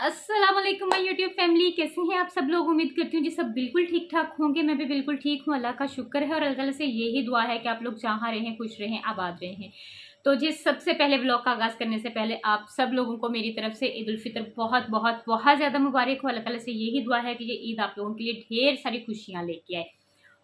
अस्सलाम वालेकुम my YouTube family, कैसे हैं आप सब लोग। उम्मीद करती हूँ जी सब बिल्कुल ठीक ठाक होंगे। मैं भी बिल्कुल ठीक हूँ, अल्लाह का शुक्र है और अल्लाह ताला से यही दुआ है कि आप लोग जहाँ रहें खुश रहें आबाद रहें। तो जी सबसे पहले व्लॉग का आगाज़ करने से पहले आप सब लोगों को मेरी तरफ से ईद उल फितर बहुत बहुत बहुत ज़्यादा मुबारक हो। अल्लाह ताला से यही दुआ है कि ये ईद आप लोगों के लिए ढेर सारी खुशियाँ लेके आए।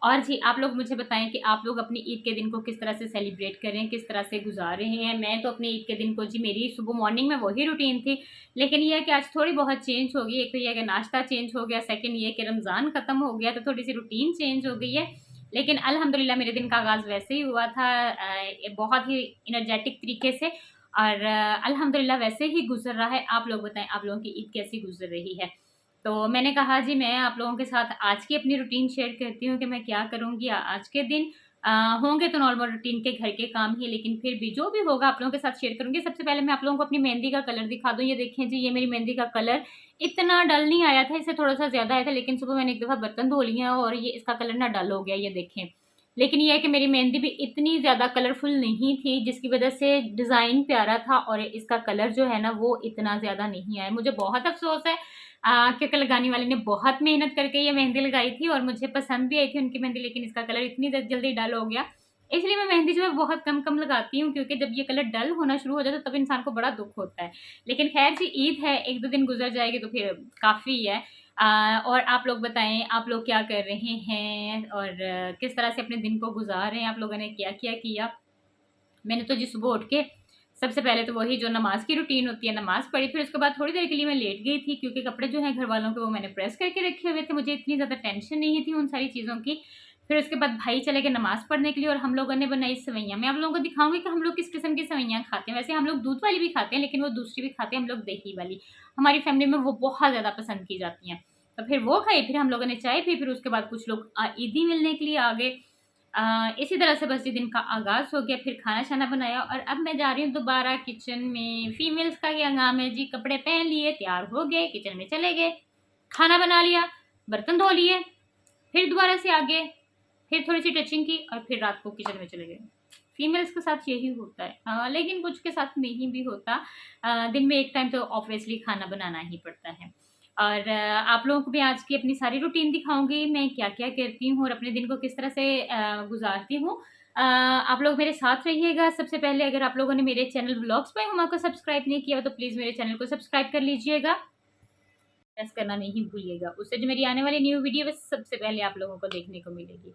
और जी आप लोग मुझे बताएं कि आप लोग अपनी ईद के दिन को किस तरह से सेलिब्रेट कर रहे हैं, किस तरह से गुजार रहे हैं। मैं तो अपनी ईद के दिन को जी मेरी सुबह मॉर्निंग में वही रूटीन थी, लेकिन ये है कि आज थोड़ी बहुत चेंज हो गई। एक तो ये है कि नाश्ता चेंज हो गया, सेकंड ये है कि रमज़ान ख़त्म हो गया तो थोड़ी सी रूटीन चेंज हो गई है। लेकिन अल्हम्दुलिल्लाह मेरे दिन का आगाज़ वैसे ही हुआ था, बहुत ही एनर्जेटिक तरीके से, और अल्हम्दुलिल्लाह वैसे ही गुजर रहा है। आप लोग बताएं आप लोगों की ईद कैसी गुजर रही है। तो मैंने कहा जी मैं आप लोगों के साथ आज की अपनी रूटीन शेयर करती हूँ कि मैं क्या करूँगी आज के दिन। होंगे तो नॉर्मल रूटीन के घर के काम ही, लेकिन फिर भी जो भी होगा आप लोगों के साथ शेयर करूँगी। सबसे पहले मैं आप लोगों को अपनी मेहंदी का कलर दिखा दूँ। ये देखें जी, ये मेरी मेहंदी का कलर इतना डल नहीं आया था, इससे थोड़ा-सा ज़्यादा आया था, लेकिन सुबह मैंने एक दफ़ा बर्तन धो लिए हैं और ये इसका कलर ना डल हो गया, ये देखें। लेकिन ये है कि मेरी मेहंदी भी इतनी ज़्यादा कलरफुल नहीं थी, जिसकी वज़ह से डिज़ाइन प्यारा था और इसका कलर जो है ना वो इतना ज़्यादा नहीं आया। मुझे बहुत अफ़सोस है क्योंकि लगाने वाले ने बहुत मेहनत करके ये मेहंदी लगाई थी और मुझे पसंद भी आई थी उनकी मेहंदी, लेकिन इसका कलर इतनी जल्दी डल हो गया। इसलिए मैं मेहंदी जो है बहुत कम-कम लगाती हूँ, क्योंकि जब ये कलर डल होना शुरू हो जाता है तब इंसान को बड़ा दुःख होता है। लेकिन ख़ैर जी ईद है, 1-2 दिन गुज़र जाएगी तो फिर काफ़ी है। और आप लोग बताएँ आप लोग क्या कर रहे हैं और किस तरह से अपने दिन को गुज़ार रहे हैं, आप लोगों ने क्या-क्या किया? मैंने तो जी सुबह उठ के सबसे पहले तो वही जो नमाज़ की रूटीन होती है, नमाज़ पढ़ी, फिर उसके बाद थोड़ी देर के लिए मैं लेट गई थी, क्योंकि कपड़े जो हैं घर वालों के वो मैंने प्रेस करके रखे हुए थे। मुझे इतनी ज़्यादा टेंशन नहीं थी उन सारी चीज़ों की। फिर उसके बाद भाई चले गए नमाज़ पढ़ने के लिए और हम लोगों ने बनाई सेवइयाँ। मैं आप लोगों को दिखाऊँगी कि हम लोग किस किस्म की सेवइयाँ खाते हैं। वैसे हम लोग दूध वाली भी खाते हैं, लेकिन वो दूसरी भी खाते हैं हम लोग, दही वाली। हमारी फैमिली में वो बहुत ज़्यादा पसंद की जाती हैं। तो फिर वो खाई, फिर हम लोगों ने चाय पी, फिर उसके बाद कुछ लोग ईदी मिलने के लिए आ गए। इसी तरह से बस ये दिन का आगाज़ हो गया, फिर खाना-शाना बनाया और अब मैं जा रही हूँ दोबारा किचन में। फीमेल्स का क्या काम है जी, कपड़े पहन लिए, तैयार हो गए, किचन में चले गए, खाना बना लिया, बर्तन धो लिए, फिर दोबारा से आ गए, फिर थोड़ी-सी टचिंग की और फिर रात को किचन में चले गए। फीमेल्स के साथ यही होता है, लेकिन कुछ के साथ नहीं भी होता। दिन में एक टाइम तो ऑब्वियसली खाना बनाना ही पड़ता है। और आप लोगों को भी आज की अपनी सारी रूटीन दिखाऊँगी, मैं क्या-क्या करती हूँ और अपने दिन को किस तरह से गुज़ारती हूँ। आप लोग मेरे साथ रहिएगा। सबसे पहले अगर आप लोगों ने मेरे चैनल व्लॉग्स पे हुमा को सब्सक्राइब नहीं किया हो तो प्लीज़ मेरे चैनल को सब्सक्राइब कर लीजिएगा। प्रेस करना नहीं भूलिएगा, उससे जो मेरी आने वाली न्यू वीडियो है सबसे पहले आप लोगों को देखने को मिलेगी।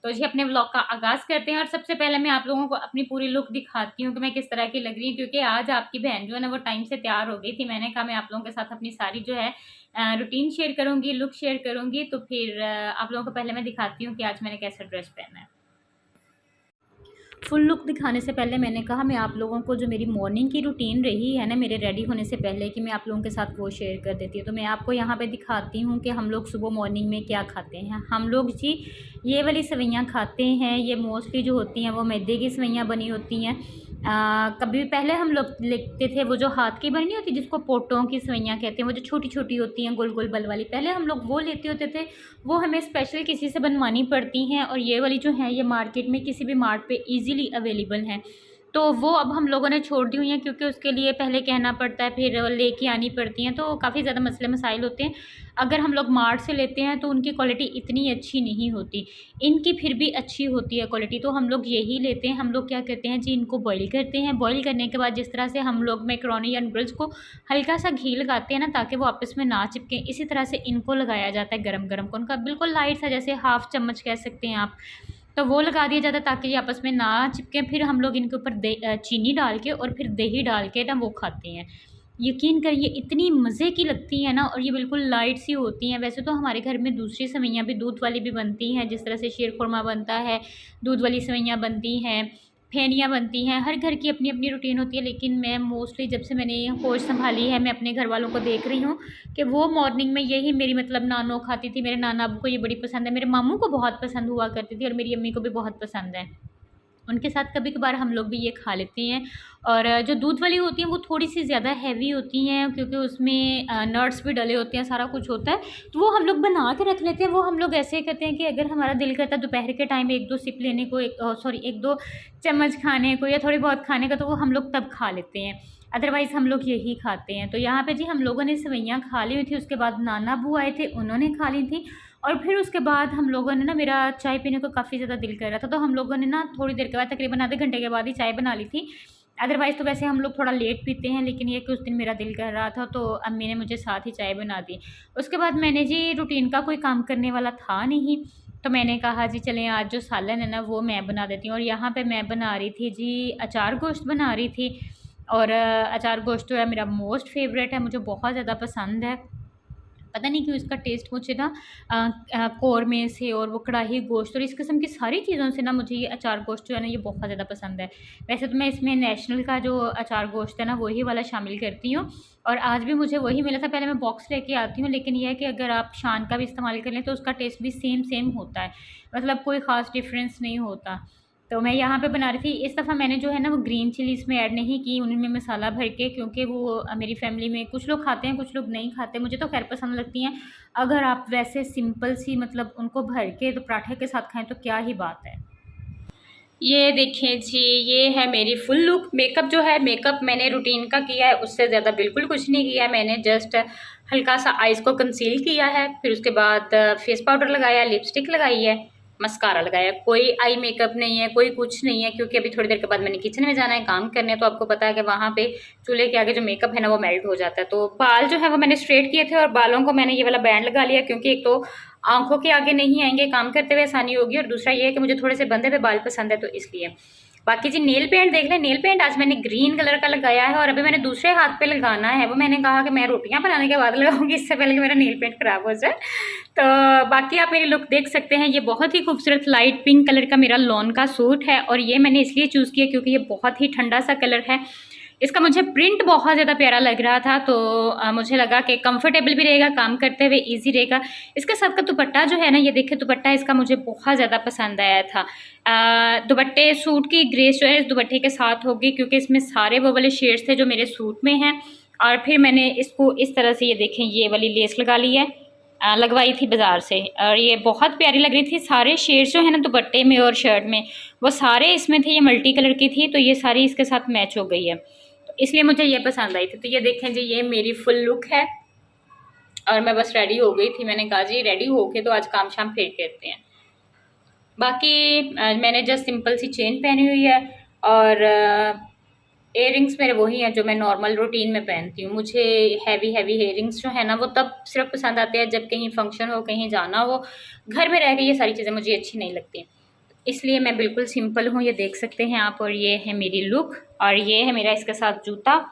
तो जी अपने व्लॉग का आगाज़ करते हैं और सबसे पहले मैं आप लोगों को अपनी पूरी लुक दिखाती हूँ कि मैं किस तरह की लग रही हूँ, क्योंकि आज आपकी बहन जो है ना वो टाइम से तैयार हो गई थी। मैंने कहा मैं आप लोगों के साथ अपनी सारी जो है रूटीन शेयर करूँगी, लुक शेयर करूँगी। तो फिर आप लोगों को पहले मैं दिखाती हूँ कि आज मैंने कैसा ड्रेस पहना है। फुल लुक दिखाने से पहले मैंने कहा मैं आप लोगों को जो मेरी मॉर्निंग की रूटीन रही है ना मेरे रेडी होने से पहले, कि मैं आप लोगों के साथ वो शेयर कर देती हूँ। तो मैं आपको यहाँ पे दिखाती हूँ कि हम लोग सुबह मॉर्निंग में क्या खाते हैं। हम लोग जी ये वाली सेवइयाँ खाते हैं। ये मोस्टली जो होती हैं वो मैदे की सेवइयाँ बनी होती हैं। कभी पहले हम लोग लेते थे वो जो हाथ की बनी नहीं होती, जिसको पोटों की सेवइयाँ कहते हैं, वो जो छोटी-छोटी होती हैं गोल-गोल बल वाली, पहले हम लोग वो लेते होते थे। वो हमें स्पेशल किसी से बनवानी पड़ती हैं और ये वाली जो हैं ये मार्केट में किसी भी मार्ट पे ईज़िली अवेलेबल हैं। तो वो अब हम लोगों ने छोड़ दी हुई हैं, क्योंकि उसके लिए पहले कहना पड़ता है, फिर लेके आनी पड़ती हैं, तो काफ़ी ज़्यादा मसले मसाइल होते हैं। अगर हम लोग मार्ट से लेते हैं तो उनकी क्वालिटी इतनी अच्छी नहीं होती, इनकी फिर भी अच्छी होती है क्वालिटी, तो हम लोग यही लेते हैं। हम लोग क्या करते हैं जी, इनको बॉयल करते हैं। बॉयल करने के बाद जिस तरह से हम लोग मैकरोनी या नूडल्स को हल्का सा घी लगाते हैं ना ताकि वो आपस में ना चिपके, इसी तरह से इनको लगाया जाता है गरम-गरम को। उनका बिल्कुल लाइट सा, जैसे हाफ़ चम्मच कह सकते हैं आप, तो वो लगा दिया जाता है ताकि ये आपस में ना चिपके। फिर हम लोग इनके ऊपर चीनी डाल के और फिर दही डाल के ना वो खाते हैं। यकीन करिए इतनी मज़े की लगती हैं ना, और ये बिल्कुल लाइट सी होती हैं। वैसे तो हमारे घर में दूसरी सेवइयाँ भी दूध वाली भी बनती हैं, जिस तरह से शीरखुरमा बनता है, दूध वाली सेवइयाँ बनती हैं, फेनियाँ बनती हैं। हर घर की अपनी अपनी रूटीन होती है, लेकिन मैं मोस्टली जब से मैंने होश संभाली है, मैं अपने घर वालों को देख रही हूँ कि वो मॉर्निंग में यही मेरी मतलब नानो खाती थी। मेरे नाना अब्बू को ये बड़ी पसंद है, मेरे मामू को बहुत पसंद हुआ करती थी और मेरी अम्मी को भी बहुत पसंद है। उनके साथ कभी-कभार हम लोग भी ये खा लेते हैं। और जो दूध वाली होती हैं वो थोड़ी-सी ज़्यादा हेवी होती हैं, क्योंकि उसमें नट्स भी डले होते हैं, सारा कुछ होता है, तो वो हम लोग बना के रख लेते हैं। वो हम लोग ऐसे करते हैं कि अगर हमारा दिल करता है दोपहर के टाइम 1-2 सिप लेने को, 1-2 चम्मच खाने को या थोड़ी बहुत खाने का, तो वो हम लोग तब खा लेते हैं। अदरवाइज़ हम लोग यही खाते हैं। तो यहाँ पे जी हम लोगों ने सेवइयाँ खा ली हुई थी, उसके बाद नाना बू आए थे, उन्होंने खा ली थी और फिर उसके बाद हम लोगों ने ना, मेरा चाय पीने को काफ़ी ज़्यादा दिल कर रहा था, तो हम लोगों ने ना थोड़ी देर के बाद, तकरीबन आधे घंटे के बाद ही चाय बना ली थी। अदरवाइज़ तो वैसे हम लोग थोड़ा लेट पीते हैं, लेकिन ये कि उस दिन मेरा दिल कर रहा था तो अम्मी ने मुझे साथ ही चाय बना दी। उसके बाद मैंने जी, रूटीन का कोई काम करने वाला था नहीं, तो मैंने कहा जी चलें आज जो सालन है ना वो मैं बना देती हूँ। और यहाँ पे मैं बना रही थी जी अचार गोश्त बना रही थी। और अचार गोश्त जो है मेरा मोस्ट फेवरेट है, मुझे बहुत ज़्यादा पसंद है। पता नहीं क्यों इसका टेस्ट मुझे ना कौरमे से और वो कढ़ाई गोश्त और इस किस्म की सारी चीज़ों से ना, मुझे ये अचार गोश्त जो है ना ये बहुत ज़्यादा पसंद है। वैसे तो मैं इसमें नेशनल का जो अचार गोश्त है ना वही वाला शामिल करती हूँ, और आज भी मुझे वही मिला था। पहले मैं बॉक्स लेके आती हूँ, लेकिन यह है कि अगर आप शान का भी इस्तेमाल कर लें तो उसका टेस्ट भी सेम सेम होता है, मतलब कोई ख़ास डिफरेंस नहीं होता। तो मैं यहाँ पे बना रही थी। इस दफ़ा मैंने जो है ना वो ग्रीन चिली इसमें ऐड नहीं की, उनमें मसाला भर के, क्योंकि वो मेरी फैमिली में कुछ लोग खाते हैं, कुछ लोग नहीं खाते। मुझे तो खैर पसंद लगती हैं। अगर आप वैसे सिंपल सी मतलब उनको भर के तो पराठे के साथ खाएं तो क्या ही बात है। ये देखें जी, ये है मेरी फुल लुक। मेकअप जो है, मेकअप मैंने रूटीन का किया है, उससे ज़्यादा बिल्कुल कुछ नहीं किया है। मैंने जस्ट हल्का सा आइज़ को कंसील किया है, फिर उसके बाद फेस पाउडर लगाया, लिपस्टिक लगाई है, मस्कारा लगाया। कोई आई मेकअप नहीं है, कोई कुछ नहीं है, क्योंकि अभी थोड़ी देर के बाद मैंने किचन में जाना है काम करने। तो आपको पता है कि वहाँ पे चूल्हे के आगे जो मेकअप है ना वो मेल्ट हो जाता है। तो बाल जो है वो मैंने स्ट्रेट किए थे और बालों को मैंने ये वाला बैंड लगा लिया, क्योंकि एक तो आंखों के आगे नहीं आएंगे, काम करते हुए आसानी होगी, और दूसरा ये है कि मुझे थोड़े से बंधे हुए बाल पसंद है, तो इसलिए। बाकी जी नेल पेंट देख लें, नेल पेंट आज मैंने ग्रीन कलर का लगाया है और अभी मैंने दूसरे हाथ पे लगाना है। वो मैंने कहा कि मैं रोटियां बनाने के बाद लगाऊंगी, इससे पहले कि मेरा नेल पेंट खराब हो जाए। तो बाकी आप मेरी लुक देख सकते हैं। ये बहुत ही खूबसूरत लाइट पिंक कलर का मेरा लॉन का सूट है, और ये मैंने इसलिए चूज़ किया क्योंकि ये बहुत ही ठंडा सा कलर है। इसका मुझे प्रिंट बहुत ज़्यादा प्यारा लग रहा था, तो मुझे लगा कि कंफर्टेबल भी रहेगा, काम करते हुए इजी रहेगा। इसके साथ का दुपट्टा जो है ना, ये देखिए दुपट्टा इसका मुझे बहुत ज़्यादा पसंद आया था। दुपट्टे सूट की ग्रेस जो है इस दुपट्टे के साथ होगी, क्योंकि इसमें सारे वो वाले शेड्स थे जो मेरे सूट में हैं। और फिर मैंने इसको इस तरह से, ये देखें, ये वाली लेस लगा ली है, लगवाई थी बाज़ार से, और ये बहुत प्यारी लग रही थी। सारे शेड्स जो है ना दुपट्टे में और शर्ट में, वो सारे इसमें थे। ये मल्टी कलर की थी, तो ये सारी इसके साथ मैच हो गई है, तो इसलिए मुझे ये पसंद आई थी। तो ये देखें जी, ये मेरी फुल लुक है और मैं बस रेडी हो गई थी। मैंने कहा जी रेडी होके तो आज काम शाम फिर करते हैं। बाकी मैंने जस्ट सिंपल सी चेन पहनी हुई है, और इयररिंग्स मेरे वही हैं जो मैं नॉर्मल रूटीन में पहनती हूँ। मुझे हैवी हैवी इयररिंग्स जो है ना वो तब सिर्फ पसंद आते हैं जब कहीं फंक्शन हो, कहीं जाना हो। घर में रह के ये सारी चीज़ें मुझे अच्छी नहीं लगती, इसलिए मैं बिल्कुल सिंपल हूँ, ये देख सकते हैं आप। और ये है मेरी लुक, और ये है मेरा इसके साथ जूता।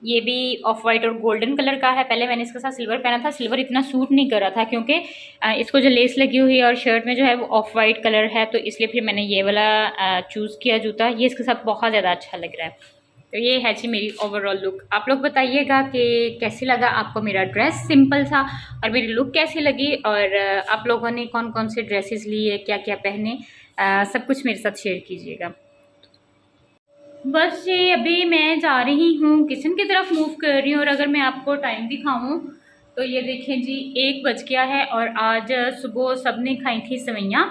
ये भी ऑफ वाइट और गोल्डन कलर का है। पहले मैंने इसके साथ सिल्वर पहना था, सिल्वर इतना सूट नहीं कर रहा था, क्योंकि इसको जो लेस लगी हुई है और शर्ट में जो है वो ऑफ वाइट कलर है, तो इसलिए फिर मैंने ये वाला चूज़ किया जूता। ये इसके साथ बहुत ज़्यादा अच्छा लग रहा है। तो ये है जी मेरी ओवरऑल लुक। आप लोग बताइएगा कि कैसी लगा आपको मेरा ड्रेस सिंपल था, और मेरी लुक कैसी लगी, और आप लोगों ने कौन कौन से ड्रेसेस लिए, क्या क्या पहने, सब कुछ मेरे साथ शेयर कीजिएगा। बस जी अभी मैं जा रही हूँ किचन की तरफ, मूव कर रही हूँ। और अगर मैं आपको टाइम दिखाऊँ तो ये देखें जी 1 बज गया है, और आज सुबह सब ने खाई थी सेवइयाँ।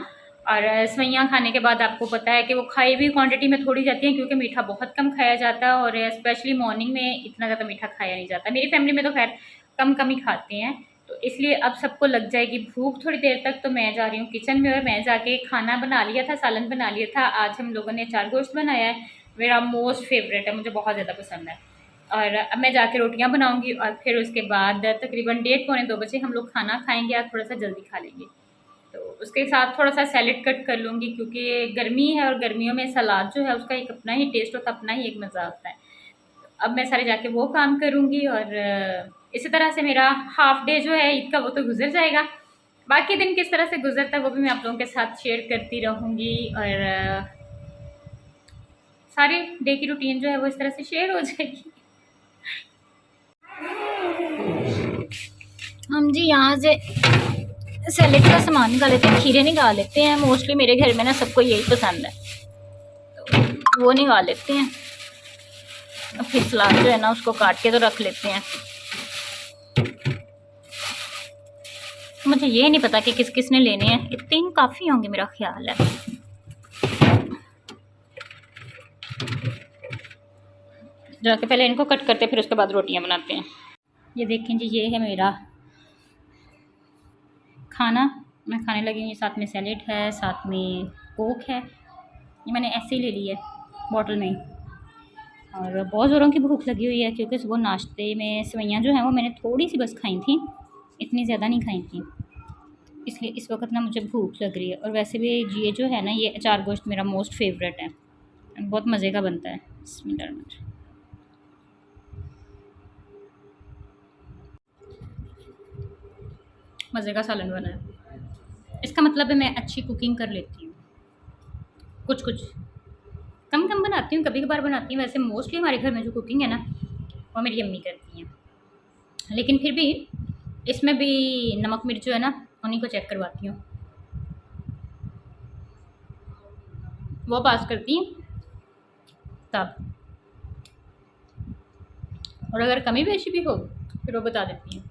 और सेवइयाँ खाने के बाद आपको पता है कि वो खाई भी क्वांटिटी में थोड़ी जाती हैं, क्योंकि मीठा बहुत कम खाया जाता है, और स्पेशली मॉर्निंग में इतना ज़्यादा मीठा खाया नहीं जाता। मेरी फैमिली में तो खैर कम कम ही खाते हैं, तो इसलिए अब सबको लग जाएगी भूख थोड़ी देर तक। तो मैं जा रही हूँ किचन में, और मैं जाके खाना बना लिया था, सालन बना लिया था। आज हम लोगों ने अचार गोश्त बनाया है, मेरा मोस्ट फेवरेट है, मुझे बहुत ज़्यादा पसंद है। और अब मैं जाके रोटियां बनाऊंगी, और फिर उसके बाद तकरीबन 1:30-1:45 बजे हम लोग खाना खाएंगे, और थोड़ा सा जल्दी खा लेंगे। तो उसके साथ थोड़ा सा सैलेड कट कर लूँगी, क्योंकि गर्मी है और गर्मियों में सलाद जो है उसका एक अपना ही टेस्ट होता है, अपना ही एक मज़ा आता है। अब मैं सारे जाके वो काम करूँगी, और इसी तरह से मेरा हाफ डे जो है ईद का वो तो गुजर जाएगा। बाकी दिन किस तरह से गुजरता है वो भी मैं आप लोगों के साथ शेयर करती रहूँगी, और सारे डे की रूटीन जो है वो इस तरह से शेयर हो जाएगी। हम जी यहाँ से सैलेड का सामान निकाल लेते हैं, खीरे निकाल लेते हैं। मोस्टली मेरे घर में ना सबको यही पसंद है, तो वो निकाल लेते हैं। फिर सलाद जो है ना उसको काट के तो रख लेते हैं। मुझे ये नहीं पता कि किस किस ने लेने हैं, इतने काफ़ी होंगे मेरा ख्याल है। जाके पहले इनको कट करते फिर उसके बाद रोटियां बनाते हैं। ये देखें जी, ये है मेरा खाना, मैं खाने लगी हूँ। साथ में सैलेड है, साथ में कोक है, ये मैंने ऐसे ही ले ली है बॉटल में ही। और बहुत ज़ोरों की भूख लगी हुई है क्योंकि सुबह नाश्ते में सेवइयाँ जो हैं वो मैंने थोड़ी सी बस खाई थी, इतनी ज़्यादा नहीं खाई थी, इसलिए इस वक्त ना मुझे भूख लग रही है। और वैसे भी ये जो है ना, ये अचार गोश्त मेरा मोस्ट फेवरेट है, बहुत मज़े का बनता है। बिस्मिल्लाह। मज़े का सालन बना है, इसका मतलब है मैं अच्छी कुकिंग कर लेती हूँ। कुछ कुछ कम कम बनाती हूँ, कभी कभार बनाती हूँ। वैसे मोस्टली हमारे घर में जो कुकिंग है ना वो मेरी अम्मी करती हैं, लेकिन फिर भी इसमें भी नमक मिर्च जो है ना उन्हीं को चेक करवाती हूँ, वो पास करती हैं तब। और अगर कमी बेशी भी हो फिर वो बता देती हैं।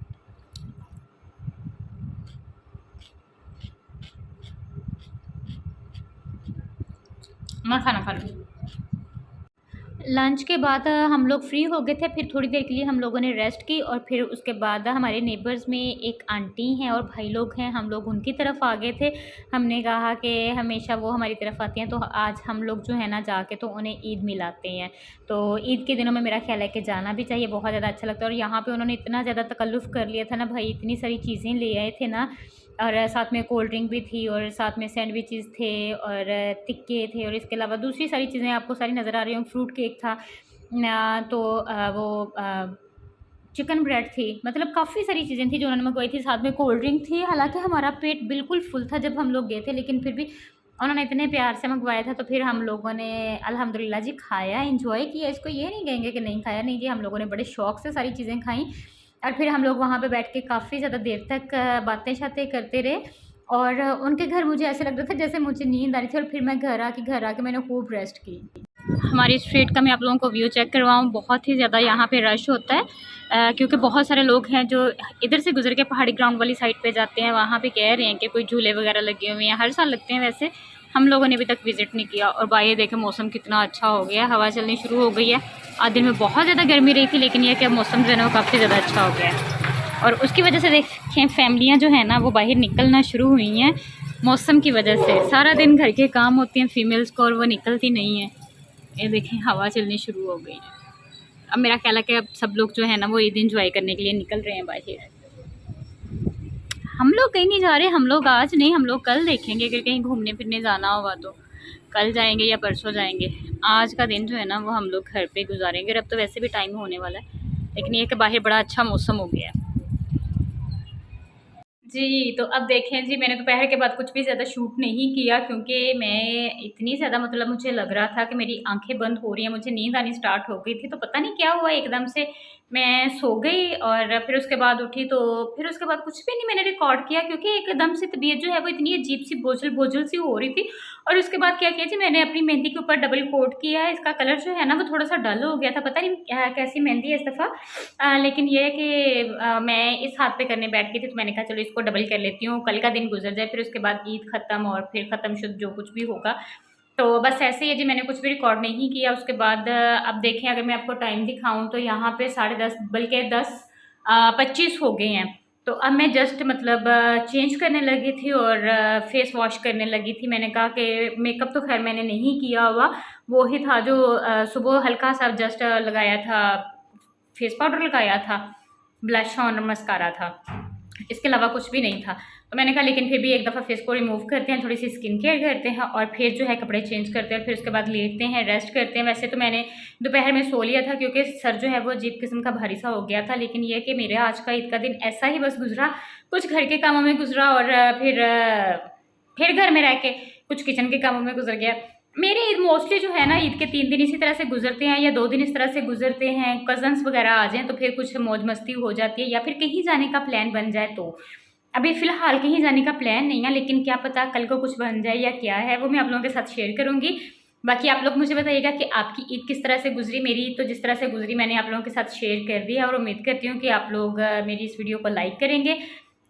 मैं खाना खा लूँ। लंच के बाद हम लोग फ्री हो गए थे, फिर थोड़ी देर के लिए हम लोगों ने रेस्ट की और फिर उसके बाद हमारे नेबर्स में एक आंटी हैं और भाई लोग हैं, हम लोग उनकी तरफ आ गए थे। हमने कहा कि हमेशा वो हमारी तरफ आती हैं तो आज हम लोग जो है ना जाके तो उन्हें ईद मिलाते हैं। तो ईद के दिनों में मेरा ख्याल है कि जाना भी चाहिए, बहुत ज़्यादा अच्छा लगता है। और यहाँ पर उन्होंने इतना ज़्यादा तकल्लुफ़ कर लिया था ना भाई, इतनी सारी चीज़ें ले आए थे ना, और साथ में कोल्ड ड्रिंक भी थी और साथ में सैंडविचेस थे और टिक्के थे और इसके अलावा दूसरी सारी चीज़ें आपको सारी नज़र आ रही होंगी। फ्रूट केक था तो वो चिकन ब्रेड थी, मतलब काफ़ी सारी चीज़ें थी जो उन्होंने मंगवाई थी। साथ में कोल्ड ड्रिंक थी। हालांकि हमारा पेट बिल्कुल फुल था जब हम लोग गए थे, लेकिन फिर भी उन्होंने इतने प्यार से मंगवाया था तो फिर हम लोगों ने अल्हम्दुलिल्लाह जी खाया, एंजॉय किया। इसको ये नहीं कहेंगे कि नहीं खाया, नहीं जी, हम लोगों ने बड़े शौक़ से सारी चीज़ें खाई। और फिर हम लोग वहाँ पे बैठ के काफ़ी ज़्यादा देर तक बातें शातें करते रहे। और उनके घर मुझे ऐसे लग रहा था जैसे मुझे नींद आ रही थी। और फिर मैं घर आके मैंने खूब रेस्ट की। हमारी स्ट्रीट का मैं आप लोगों को व्यू चेक करवाऊँ, बहुत ही ज़्यादा यहाँ पे रश होता है क्योंकि बहुत सारे लोग हैं जो इधर से गुजर के पहाड़ी ग्राउंड वाली साइड पे जाते हैं। वहाँ पे कह रहे हैं कि कोई झूले वगैरह लगे हुए हैं, हर साल लगते हैं। वैसे हम लोगों ने अभी तक विज़िट नहीं किया। और बाहर देखें मौसम कितना अच्छा हो गया, हवा चलनी शुरू हो गई है। आज दिन में बहुत ज़्यादा गर्मी रही थी, लेकिन यह कि अब मौसम जो है ना वो काफ़ी ज़्यादा अच्छा हो गया है। और उसकी वजह से देखें फैमिलियाँ जो है ना वो बाहर निकलना शुरू हुई हैं मौसम की वजह से। सारा दिन घर के काम होते हैं फीमेल्स को और वो निकलती नहीं है। ये देखें हवा चलनी शुरू हो गई है। अब मेरा ख्याल है कि अब सब लोग जो है ना वो ईद इंजॉय करने के लिए निकल रहे हैं बाहर। हम लोग कहीं नहीं जा रहे, हम लोग आज नहीं, हम लोग कल देखेंगे। अगर कहीं घूमने फिरने जाना होगा तो कल जाएंगे या परसों जाएंगे। आज का दिन जो है ना वो हम लोग घर पे गुजारेंगे। अब तो वैसे भी टाइम होने वाला है, लेकिन ये कि बाहर बड़ा अच्छा मौसम हो गया है जी। तो अब देखें जी, मैंने दोपहर के बाद कुछ भी ज़्यादा शूट नहीं किया क्योंकि मैं इतनी ज़्यादा मतलब मुझे लग रहा था कि मेरी आंखें बंद हो रही हैं, मुझे नींद आनी स्टार्ट हो गई थी। तो पता नहीं क्या हुआ, एकदम से मैं सो गई और फिर उसके बाद उठी तो फिर उसके बाद कुछ भी नहीं मैंने रिकॉर्ड किया क्योंकि एकदम से तबीयत जो है वो इतनी अजीब सी बोझल बोझल सी हो रही थी। और उसके बाद क्या किया जी, मैंने अपनी मेहंदी के ऊपर डबल कोट किया है। इसका कलर जो है ना वो थोड़ा सा डल हो गया था, पता नहीं कैसी मेहंदी है इस दफ़ा। लेकिन ये है कि मैं इस हाथ पे करने बैठ गई थी तो मैंने कहा चलो इसको डबल कर लेती हूँ, कल का दिन गुजर जाए, फिर उसके बाद ईद ख़त्म और फिर ख़त्म शुद्ध जो कुछ भी होगा। तो बस ऐसे ही है जी, मैंने कुछ भी रिकॉर्ड नहीं किया। उसके बाद अब देखें, अगर मैं आपको टाइम दिखाऊं तो यहाँ पे 10:30 बल्कि 10:25 हो गए हैं। तो अब मैं जस्ट मतलब चेंज करने लगी थी और फेस वॉश करने लगी थी। मैंने कहा कि मेकअप तो खैर मैंने नहीं किया हुआ, वो ही था जो सुबह हल्का सा जस्ट लगाया था, फेस पाउडर लगाया था, ब्लश ऑन, मस्कारा था, इसके अलावा कुछ भी नहीं था। तो मैंने कहा लेकिन फिर भी एक दफ़ा फेस को रिमूव करते हैं, थोड़ी सी स्किन केयर करते हैं और फिर जो है कपड़े चेंज करते हैं, फिर उसके बाद लेटते हैं, रेस्ट करते हैं। वैसे तो मैंने दोपहर में सो लिया था क्योंकि सर जो है वो अजीब किस्म का भारी सा हो गया था। लेकिन यह कि मेरे आज का ईद का दिन ऐसा ही बस गुजरा, कुछ घर के कामों में गुजरा और फिर घर में रह के कुछ किचन के कामों में गुजर गया। मेरे ईद मोस्टली जो है ना ईद के 3 दिन इसी तरह से गुजरते हैं या 2 दिन इस तरह से गुजरते हैं। कज़न्स वगैरह आ जाएँ तो फिर कुछ मौज मस्ती हो जाती है या फिर कहीं जाने का प्लान बन जाए। तो अभी फ़िलहाल कहीं जाने का प्लान नहीं है, लेकिन क्या पता कल को कुछ बन जाए या क्या है, वो मैं आप लोगों के साथ शेयर करूँगी। बाकी आप लोग मुझे बताइएगा कि आपकी ईद किस तरह से गुजरी। मेरी ईद तो जिस तरह से गुजरी मैंने आप लोगों के साथ शेयर कर दिया और उम्मीद करती हूँ कि आप लोग मेरी इस वीडियो को लाइक करेंगे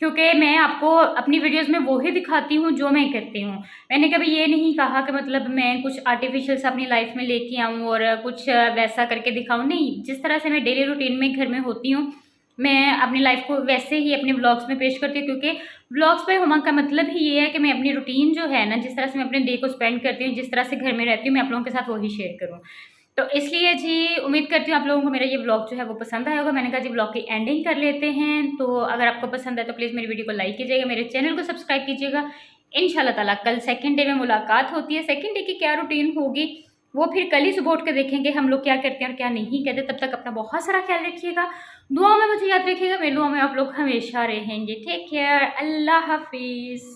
क्योंकि मैं आपको अपनी वीडियोस में वो ही दिखाती हूँ जो मैं करती हूँ। मैंने कभी ये नहीं कहा कि मतलब मैं कुछ आर्टिफिशियल सा अपनी लाइफ में लेके आऊँ और कुछ वैसा करके दिखाऊँ, नहीं। जिस तरह से मैं डेली रूटीन में घर में होती हूँ, मैं अपनी लाइफ को वैसे ही अपने व्लॉग्स में पेश करती हूँ, क्योंकि व्लॉग्स पे हुमा का मतलब ही ये है कि मैं अपनी रूटीन जो है ना, जिस तरह से मैं अपने डे को स्पेंड करती हूँ, जिस तरह से घर में रहती हूँ, मैं आप लोगों के साथ वही शेयर करूँ। तो इसलिए जी उम्मीद करती हूँ आप लोगों को मेरा ये व्लॉग जो है वो पसंद आया होगा। मैंने कहा जी व्लॉग की एंडिंग कर लेते हैं। तो अगर आपको पसंद है तो प्लीज़ मेरी वीडियो को लाइक कीजिएगा, मेरे चैनल को सब्सक्राइब कीजिएगा। इंशाल्लाह ताला कल सेकंड डे में मुलाकात होती है। सेकंड डे की क्या रूटीन होगी वो फिर कल ही सुबह उठ के देखेंगे हम लोग क्या करते हैं और क्या नहीं करते। तब तक अपना बहुत सारा ख्याल रखिएगा, दुआओं में मुझे याद रखिएगा, मेरे दुआ में आप लोग हमेशा रहेंगे। टेक केयर, अल्लाह हाफिज़।